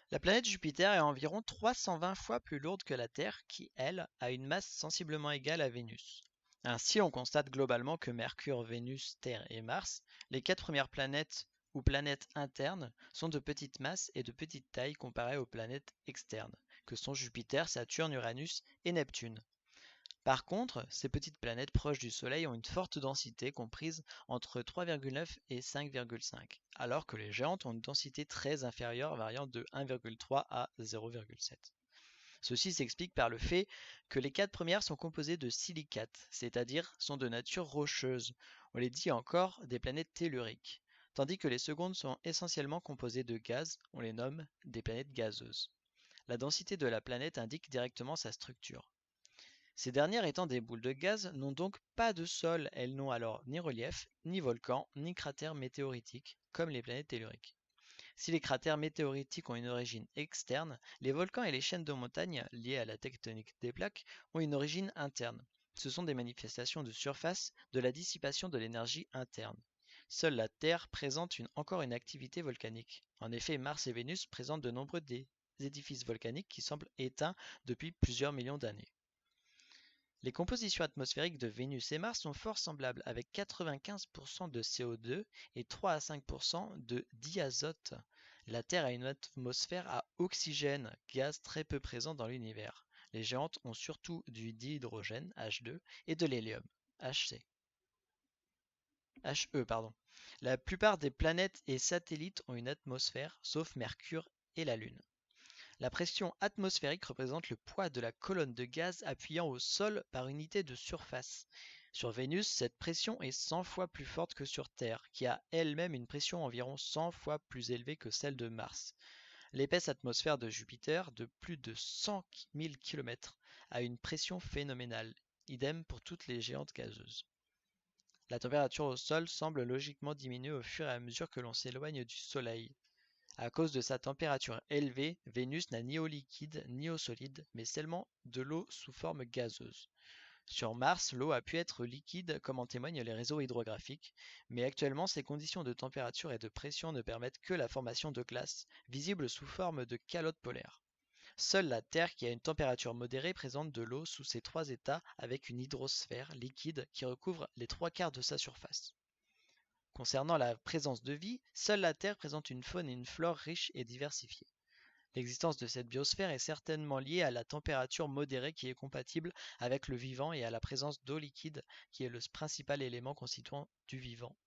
La planète Jupiter est environ 320 fois plus lourde que la Terre qui, elle, a une masse sensiblement égale à Vénus. Ainsi, on constate globalement que Mercure, Vénus, Terre et Mars, les quatre premières planètes ou planètes internes, sont de petite masse et de petite taille comparées aux planètes externes, que sont Jupiter, Saturne, Uranus et Neptune. Par contre, ces petites planètes proches du Soleil ont une forte densité comprise entre 3,9 et 5,5, alors que les géantes ont une densité très inférieure variant de 1,3 à 0,7. Ceci s'explique par le fait que les quatre premières sont composées de silicates, c'est-à-dire sont de nature rocheuse. On les dit encore des planètes telluriques, tandis que les secondes sont essentiellement composées de gaz, on les nomme des planètes gazeuses. La densité de la planète indique directement sa structure. Ces dernières étant des boules de gaz n'ont donc pas de sol, elles n'ont alors ni relief, ni volcan, ni cratère météoritique, comme les planètes telluriques. Si les cratères météoritiques ont une origine externe, les volcans et les chaînes de montagnes, liées à la tectonique des plaques, ont une origine interne. Ce sont des manifestations de surface de la dissipation de l'énergie interne. Seule la Terre présente encore une activité volcanique. En effet, Mars et Vénus présentent de nombreux édifices volcaniques qui semblent éteints depuis plusieurs millions d'années. Les compositions atmosphériques de Vénus et Mars sont fort semblables, avec 95% de CO2 et 3 à 5% de diazote. La Terre a une atmosphère à oxygène, gaz très peu présent dans l'univers. Les géantes ont surtout du dihydrogène, H2, et de l'hélium, HC. He. La plupart des planètes et satellites ont une atmosphère, sauf Mercure et la Lune. La pression atmosphérique représente le poids de la colonne de gaz appuyant au sol par unité de surface. Sur Vénus, cette pression est 100 fois plus forte que sur Terre, qui a elle-même une pression environ 100 fois plus élevée que celle de Mars. L'épaisse atmosphère de Jupiter, de plus de 100 000 km, a une pression phénoménale. Idem pour toutes les géantes gazeuses. La température au sol semble logiquement diminuer au fur et à mesure que l'on s'éloigne du Soleil. À cause de sa température élevée, Vénus n'a ni eau liquide ni eau solide, mais seulement de l'eau sous forme gazeuse. Sur Mars, l'eau a pu être liquide comme en témoignent les réseaux hydrographiques, mais actuellement ces conditions de température et de pression ne permettent que la formation de glace, visible sous forme de calottes polaires. Seule la Terre, qui a une température modérée, présente de l'eau sous ces trois états avec une hydrosphère liquide qui recouvre les trois quarts de sa surface. Concernant la présence de vie, seule la Terre présente une faune et une flore riches et diversifiées. L'existence de cette biosphère est certainement liée à la température modérée qui est compatible avec le vivant et à la présence d'eau liquide qui est le principal élément constituant du vivant